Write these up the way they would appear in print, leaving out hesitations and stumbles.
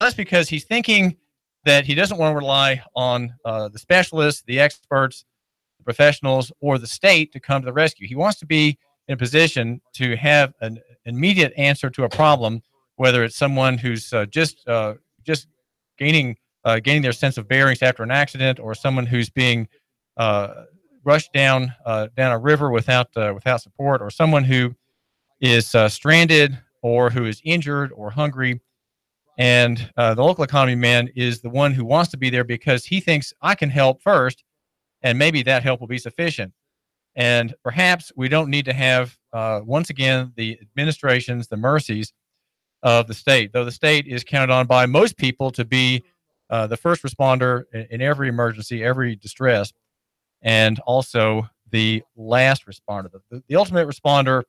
That's because he's thinking that he doesn't want to rely on the specialists, the experts, the professionals, or the state to come to the rescue. He wants to be in a position to have an immediate answer to a problem, whether it's someone who's just gaining gaining their sense of bearings after an accident, or someone who's being uh, rushed down a river without support, or someone who is stranded or who is injured or hungry. And the local economy man is the one who wants to be there because he thinks I can help first, and maybe that help will be sufficient. And perhaps we don't need to have, once again, the administrations, the mercies of the state, though the state is counted on by most people to be the first responder in every emergency, every distress, and also the last responder, the ultimate responder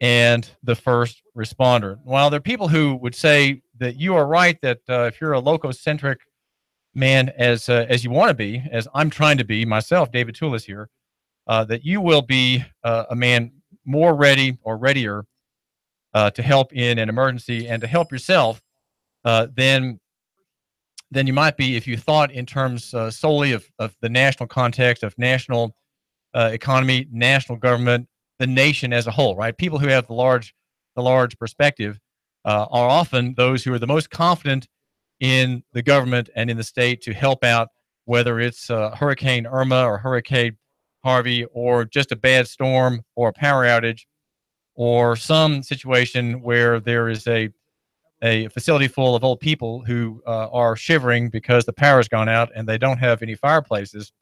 and the first responder. While there are people who would say that you are right, that if you're a lococentric man, as you want to be, as I'm trying to be myself, David Tulis here, that you will be a man more ready or readier to help in an emergency and to help yourself than you might be if you thought in terms solely of the national context, of national economy, national government, the nation as a whole. Right? People who have the large perspective are often those who are the most confident in the government and in the state to help out, whether it's Hurricane Irma or Hurricane Harvey, or just a bad storm or a power outage, or some situation where there is a facility full of old people who are shivering because the power's gone out and they don't have any fireplaces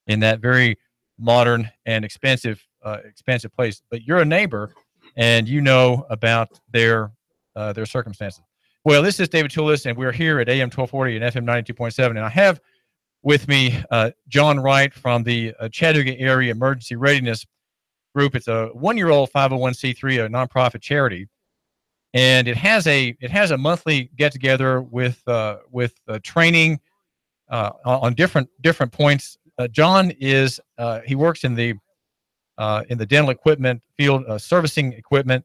in that very modern and expensive place. But you're a neighbor, and you know about their circumstances. Well, this is David Tulis, and we're here at AM 1240 and FM 92.7, and I have with me John Wright from the Chattanooga Area Emergency Readiness Group. It's a 1-year-old 501c3, a nonprofit charity, and it has a monthly get together with training on different points. John is he works in the dental equipment field, servicing equipment.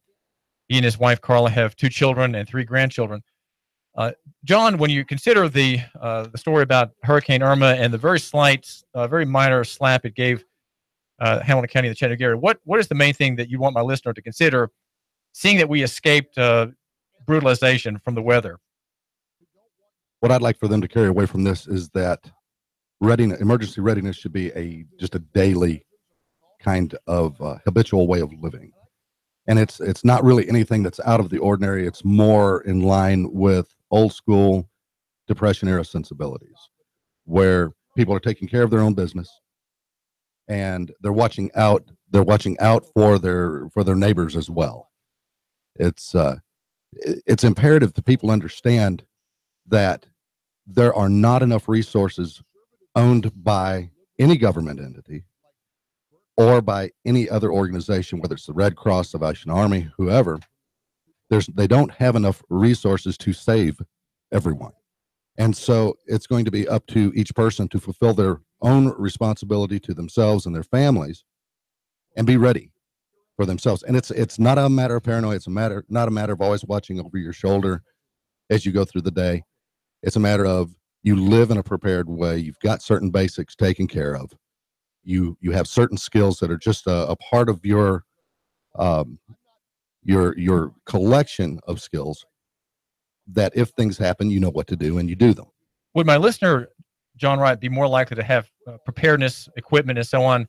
He and his wife Carla have 2 children and 3 grandchildren. John, when you consider the story about Hurricane Irma and the very slight, very minor slap it gave Hamilton County and the Chattanooga area, what is the main thing that you want my listener to consider, seeing that we escaped brutalization from the weather? What I'd like for them to carry away from this is that emergency readiness should be just a daily kind of habitual way of living. And it's not really anything that's out of the ordinary. It's more in line with old school Depression era sensibilities, where people are taking care of their own business and they're watching out for their neighbors as well. It's imperative that people understand that there are not enough resources owned by any government entity or by any other organization, whether it's the Red Cross, Salvation Army, whoever. They don't have enough resources to save everyone. And so it's going to be up to each person to fulfill their own responsibility to themselves and their families and be ready for themselves. And it's not a matter of paranoia. It's not a matter of always watching over your shoulder as you go through the day. It's a matter of you live in a prepared way. You've got certain basics taken care of. You have certain skills that are just a part of your collection of skills that if things happen, you know what to do and you do them. Would my listener, John Wright, be more likely to have preparedness equipment and so on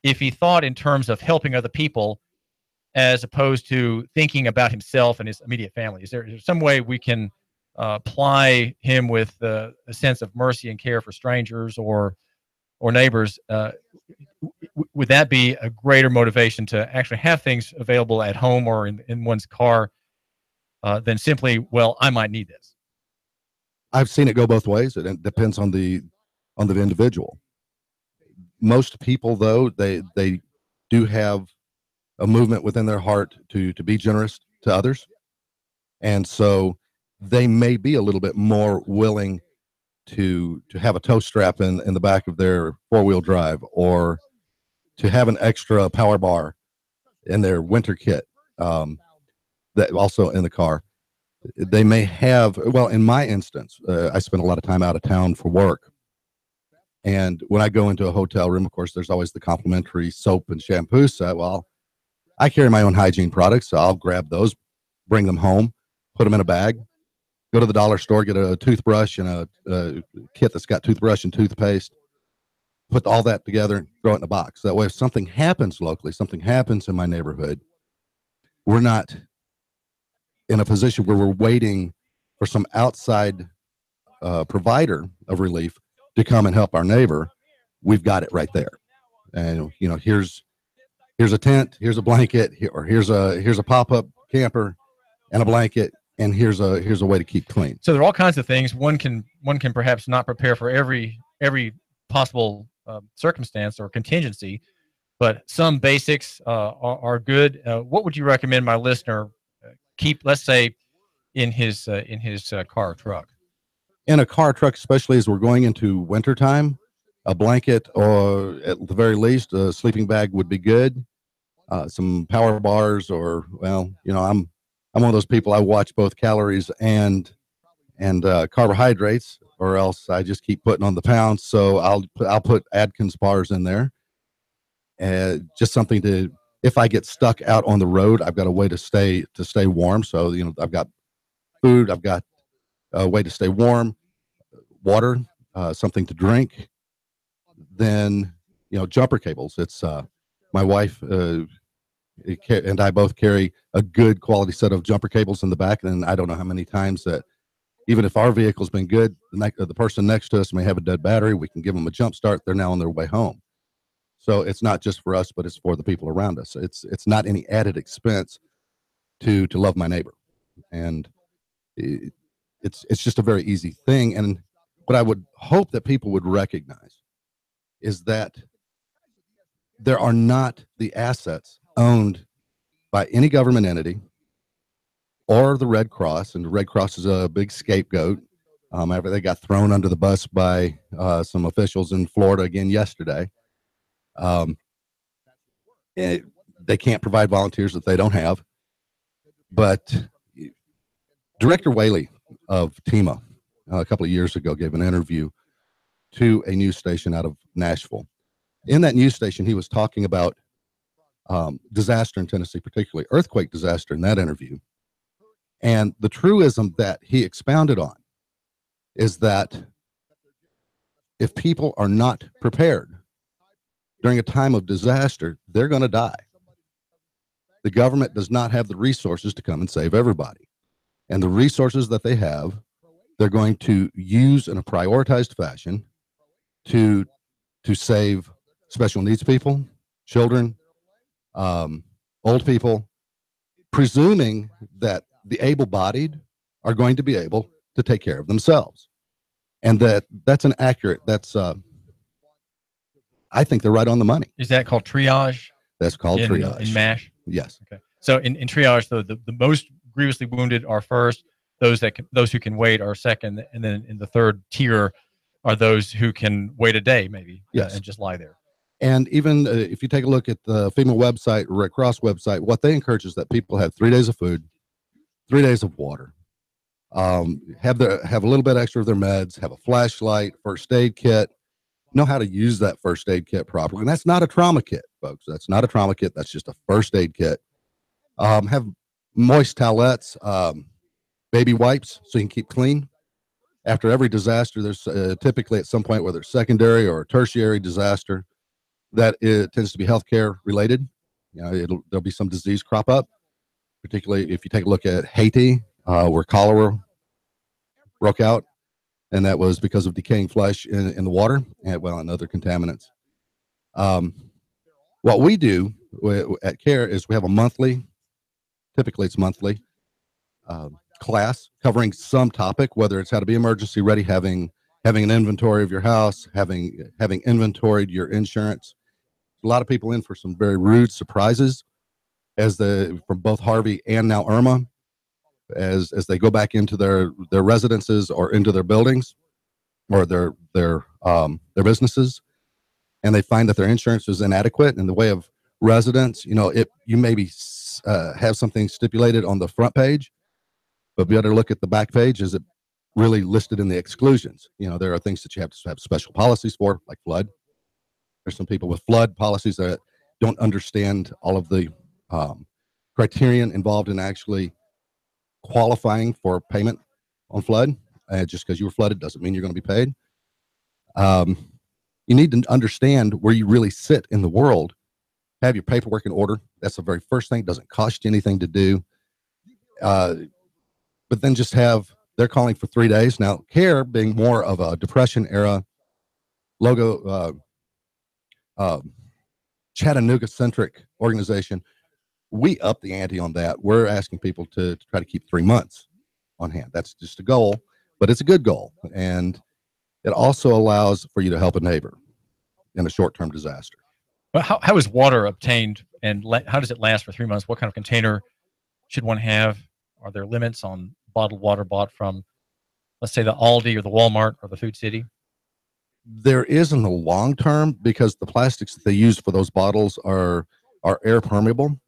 if he thought in terms of helping other people as opposed to thinking about himself and his immediate family? Is there some way we can apply him with a sense of mercy and care for strangers or neighbors? Would that be a greater motivation to actually have things available at home or in one's car than simply, well, I might need this? I've seen it go both ways. It depends on the individual. Most people, though, they do have a movement within their heart to be generous to others, and so they may be a little bit more willing to have a tow strap in the back of their 4-wheel drive, or to have an extra power bar in their winter kit, that also in the car. They may have, well, in my instance, I spend a lot of time out of town for work. And when I go into a hotel room, of course, there's always the complimentary soap and shampoo set. Well, I carry my own hygiene products, so I'll grab those, bring them home, put them in a bag, go to the dollar store, get a toothbrush and a kit that's got toothbrush and toothpaste, put all that together, throw it in a box. That way, if something happens locally, something happens in my neighborhood, we're not in a position where we're waiting for some outside provider of relief to come and help our neighbor. We've got it right there. And, you know, here's a tent, here's a blanket, or here's a pop-up camper and a blanket, and here's a way to keep clean. So there are all kinds of things. One can perhaps not prepare for every possible circumstance or contingency, but some basics are good. What would you recommend my listener keep, let's say, in his car or truck? In a car, truck, especially as we're going into wintertime, a blanket, or at the very least, a sleeping bag would be good. Some power bars, or, well, you know, I'm one of those people. I watch both calories and carbohydrates, or else I just keep putting on the pounds. So I'll put Atkins bars in there, and just something to, if I get stuck out on the road, I've got a way to stay warm. So, you know, I've got food, I've got a way to stay warm, water, something to drink. Then, you know, jumper cables. It's my wife and I both carry a good quality set of jumper cables in the back. And I don't know how many times that, even if our vehicle's been good, the person next to us may have a dead battery. We can give them a jump start. They're now on their way home. So it's not just for us, but it's for the people around us. It's not any added expense to love my neighbor. And it's just a very easy thing. And what I would hope that people would recognize is that there are not the assets owned by any government entity or the Red Cross. And the Red Cross is a big scapegoat. After they got thrown under the bus by some officials in Florida again yesterday. They can't provide volunteers that they don't have. But Director Whaley of TEMA a couple of years ago gave an interview to a news station out of Nashville. In that news station, he was talking about disaster in Tennessee, particularly earthquake disaster in that interview. And the truism that he expounded on is that if people are not prepared during a time of disaster, they're going to die. The government does not have the resources to come and save everybody. And the resources that they have, they're going to use in a prioritized fashion to save special needs people, children, old people, presuming that the able-bodied are going to be able to take care of themselves. And that's I think they're right on the money. Is that called triage? That's called triage. In MASH? Yes. Okay. So in triage, the most grievously wounded are first, those who can wait are second, and then in the third tier are those who can wait a day maybe. Yes. And just lie there. And even if you take a look at the FEMA website, Red Cross website, what they encourage is that people have 3 days of food, 3 days of water, have a little bit extra of their meds, have a flashlight, first aid kit, know how to use that first aid kit properly. And that's not a trauma kit, folks. That's not a trauma kit. That's just a first aid kit. Have moist towelettes, baby wipes so you can keep clean. After every disaster, there's typically at some point, whether it's secondary or tertiary disaster, that it tends to be healthcare related. You know, there'll be some disease crop up, particularly if you take a look at Haiti, where cholera broke out, and that was because of decaying flesh in the water and other contaminants. What we do at CAER is we have a monthly, typically it's monthly, class covering some topic, whether it's how to be emergency ready, having an inventory of your house, having inventoried your insurance. A lot of people in for some very rude surprises from both Harvey and now Irma, as they go back into their residences or into their buildings or their businesses, and they find that their insurance is inadequate in the way of residence. You know, you maybe have something stipulated on the front page, But we ought to look at the back page. Is it really listed in the exclusions? There are things that you have to have special policies for, like flood. There's some people with flood policies that don't understand all of the criterion involved in actually qualifying for payment on flood. Just because you were flooded doesn't mean you're going to be paid. You need to understand where you really sit in the world. Have your paperwork in order. That's the very first thing. It doesn't cost you anything to do. But then just they're calling for 3 days. Now, CAER being more of a Depression era Chattanooga-centric organization, we up the ante on that. We're asking people to try to keep 3 months on hand. That's just a goal, but it's a good goal. And it also allows for you to help a neighbor in a short-term disaster. Well, how is water obtained, and how does it last for 3 months? What kind of container should one have? Are there limits on bottled water bought from, let's say, the Aldi or the Walmart or the Food City? There is in the long term, because the plastics that they use for those bottles are air permeable.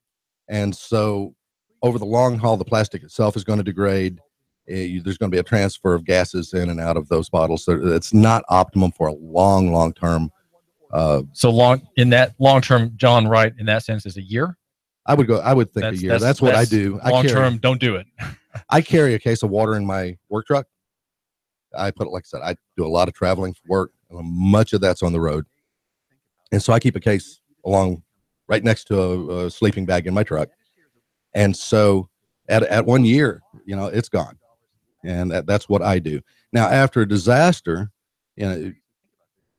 And so over the long haul, the plastic itself is going to degrade. There's going to be a transfer of gases in and out of those bottles. So it's not optimum for a long term. In that long term, John Wright, in that sense, is a year? I would think a year. That's what I do. Long term, don't do it. I carry a case of water in my work truck. I put it, like I said, I do a lot of traveling for work. Much of that's on the road. And so I keep a case along right next to a sleeping bag in my truck. And so at 1 year, it's gone. And that's what I do. Now, after a disaster, in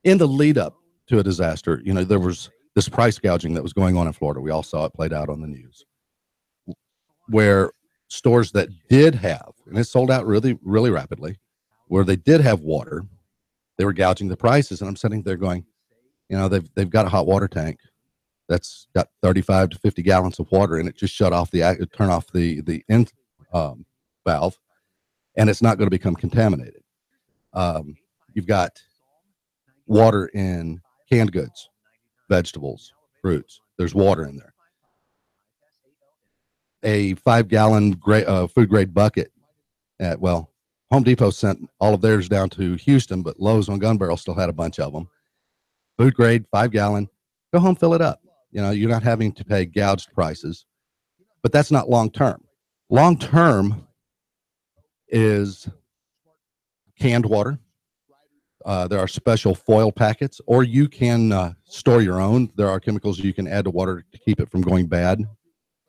the lead up to a disaster, there was this price gouging that was going on in Florida. We all saw it played out on the news, where stores that did have, and it sold out really, really rapidly, where they did have water, they were gouging the prices. And I'm sitting there going, they've got a hot water tank that's got 35 to 50 gallons of water, and it just turn off the end valve, and it's not going to become contaminated. You've got water in canned goods, vegetables, fruits. There's water in there. A 5-gallon food grade bucket Home Depot sent all of theirs down to Houston, but Lowe's on Gun Barrel still had a bunch of them. Food grade, 5-gallon, go home, fill it up. You're not having to pay gouged prices, but that's not long term. Long term is canned water. There are special foil packets, or you can store your own. There are chemicals you can add to water to keep it from going bad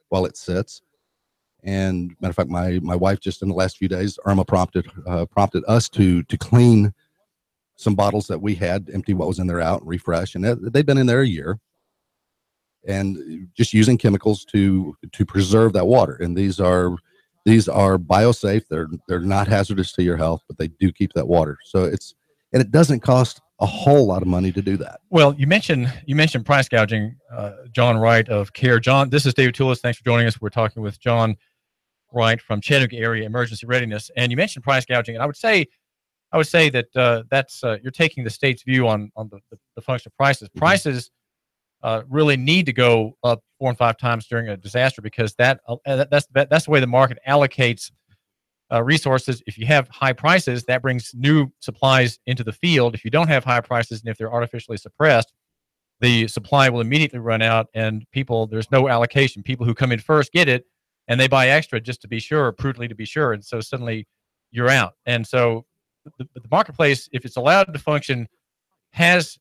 while it sits. And matter of fact, my wife just in the last few days, Irma prompted us to clean some bottles that we had, empty what was in there out, and refresh. And they've been in there a year, and just using chemicals to preserve that water. And these are biosafe. They're not hazardous to your health, but they do keep that water. So it doesn't cost a whole lot of money to do that. Well, you mentioned price gouging, John Wright of CAER. John, this is David Tulis. Thanks for joining us. We're talking with John Wright from Chattanooga Area Emergency Readiness. And you mentioned price gouging, and I would say that that's you're taking the state's view on the function of prices. Prices really need to go up 4 and 5 times during a disaster, because that's the way the market allocates resources. If you have high prices, that brings new supplies into the field. If you don't have high prices, and if they're artificially suppressed, the supply will immediately run out, and there's no allocation. People who come in first get it, and they buy extra just to be sure, prudently to be sure, and so suddenly you're out. And so the marketplace, if it's allowed to function, does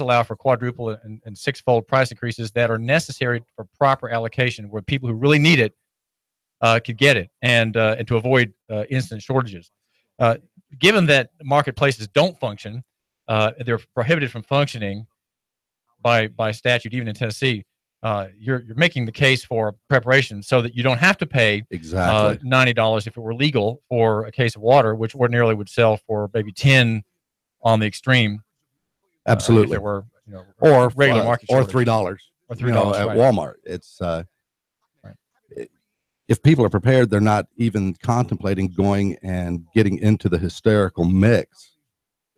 allow for quadruple and six-fold price increases that are necessary for proper allocation, where people who really need it could get it, and to avoid instant shortages. Given that marketplaces don't function, they're prohibited from functioning by statute, even in Tennessee. You're making the case for preparation so that you don't have to pay exactly $90 if it were legal for a case of water, which ordinarily would sell for maybe $10 on the extreme. Absolutely. If it were, or regular market or shortage. $3 or $3 at right. Walmart. It's if people are prepared, they're not even contemplating going and getting into the hysterical mix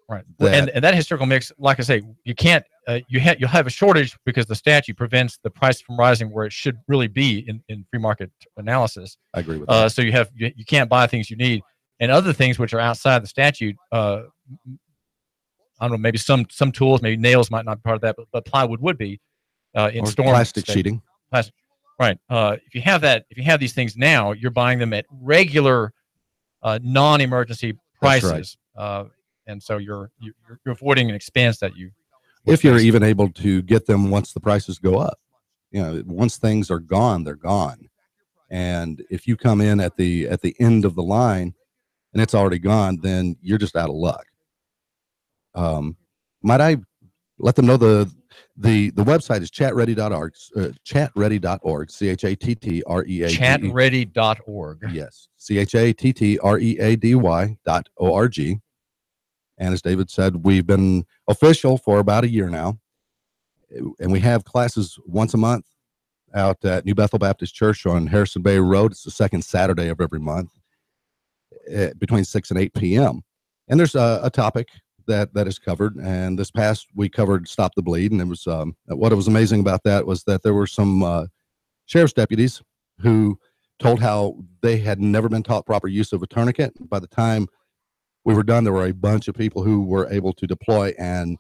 Right. That, And that historical mix, like I say, you can't, you'll have a shortage because the statute prevents the price from rising where it should really be in free market analysis. I agree with that. So you can't buy things you need, and other things which are outside the statute. I don't know, maybe some tools, maybe nails might not be part of that, but plywood would be in Or storm plastic state. sheeting. Plastic. Right. If you have these things now, you're buying them at regular non-emergency prices. That's right. And so you're avoiding an expense that you. If you're even able to get them once the prices go up, once things are gone, they're gone. And if you come in at the end of the line and it's already gone, then you're just out of luck. Might I let them know the website is chatready.org, chatready.org, CHATTREADY. Chatready.org. Yes, CHATTREADY.org. And as David said, we've been official for about a year now. And we have classes once a month out at New Bethel Baptist Church on Harrison Bay Road. It's the second Saturday of every month between 6 and 8 p.m. And there's a topic that is covered. And this past we covered Stop the Bleed. And it was what was amazing about that was that there were some sheriff's deputies who told how they had never been taught proper use of a tourniquet. By the time we were done, there were a bunch of people who were able to deploy and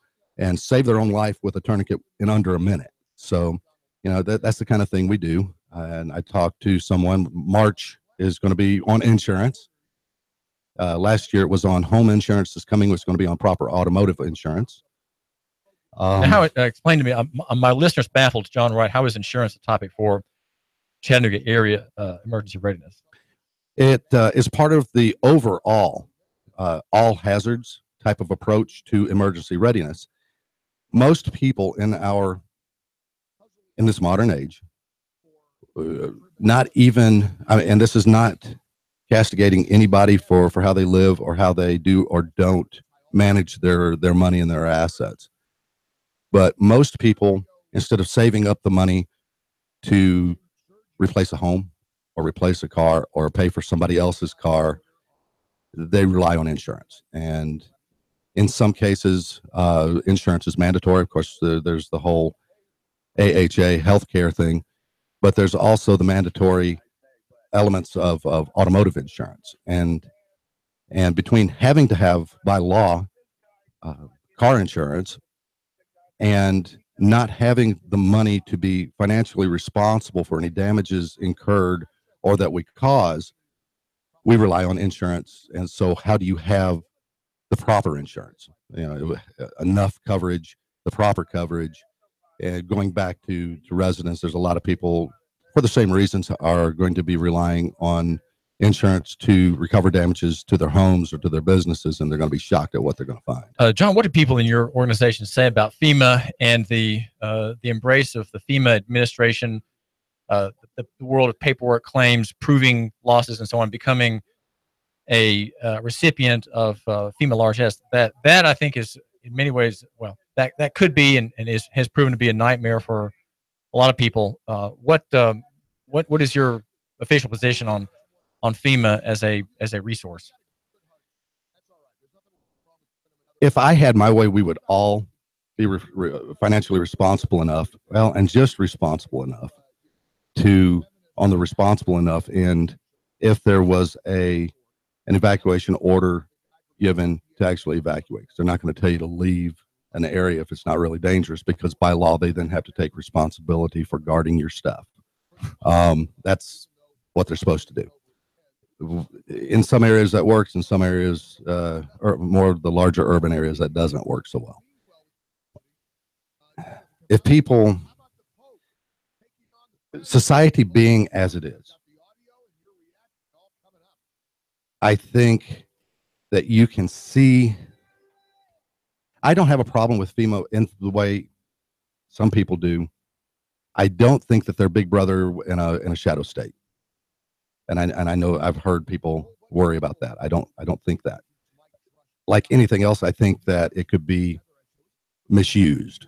save their own life with a tourniquet in under a minute. So, that's the kind of thing we do. And I talked to someone. March is going to be on insurance. Last year it was on home insurance. This coming was going to be on proper automotive insurance. Now, explain to me, my listeners baffled, John Wright, how is insurance a topic for Chattanooga area emergency readiness? It is part of the overall all hazards type of approach to emergency readiness. Most people in this modern age, not even, and this is not castigating anybody for how they live or how they do or don't manage their money and their assets. But most people, instead of saving up the money to replace a home or replace a car or pay for somebody else's car, they rely on insurance. And in some cases, insurance is mandatory. Of course, there's the whole AHA healthcare thing, but there's also the mandatory elements of automotive insurance. And between having to have by law car insurance and not having the money to be financially responsible for any damages incurred or that we cause, we rely on insurance. And so how do you have the proper insurance, enough coverage, the proper coverage? And going back to residents, there's a lot of people for the same reasons are going to be relying on insurance to recover damages to their homes or to their businesses, and they're going to be shocked at what they're going to find. John, what do people in your organization say about FEMA and the embrace of the FEMA administration, the world of paperwork claims, proving losses and so on, becoming a recipient of FEMA large S? That I think is in many ways, well, that could be and has proven to be a nightmare for a lot of people. What is your official position on FEMA as a resource? If I had my way, we would all be financially responsible enough, and just responsible enough on the responsible enough end, if there was an evacuation order given to actually evacuate. They're not going to tell you to leave an area if it's not really dangerous, because by law they then have to take responsibility for guarding your stuff. That's what they're supposed to do. In some areas that works, in some areas, or more of the larger urban areas, that doesn't work so well. If society being as it is, I think that you can see, I don't have a problem with FEMA in the way some people do. I don't think that they're big brother in a shadow state. And I know I've heard people worry about that. I don't think that. Like anything else, I think that it could be misused.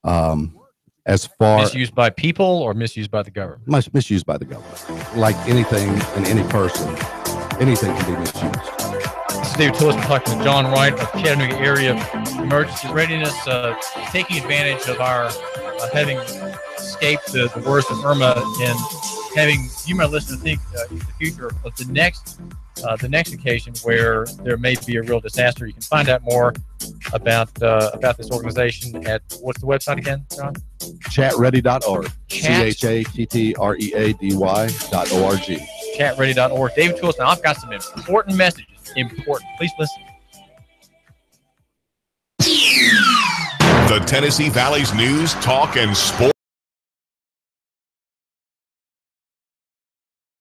Misused by people or misused by the government? Misused by the government. Like anything and any person, anything can be misused. David Tulis. We're talking to John Wright of Chattanooga Area Emergency Readiness, taking advantage of our having escaped the worst of Irma and having you, my listener, think in the future of the next occasion where there may be a real disaster. You can find out more about this organization at, what's the website again, John? Chatready.org. ChatReady.org. Chatready.org. David Tulis. Now, I've got some important messages. Important. Please listen. The Tennessee Valley's news, talk, and sports.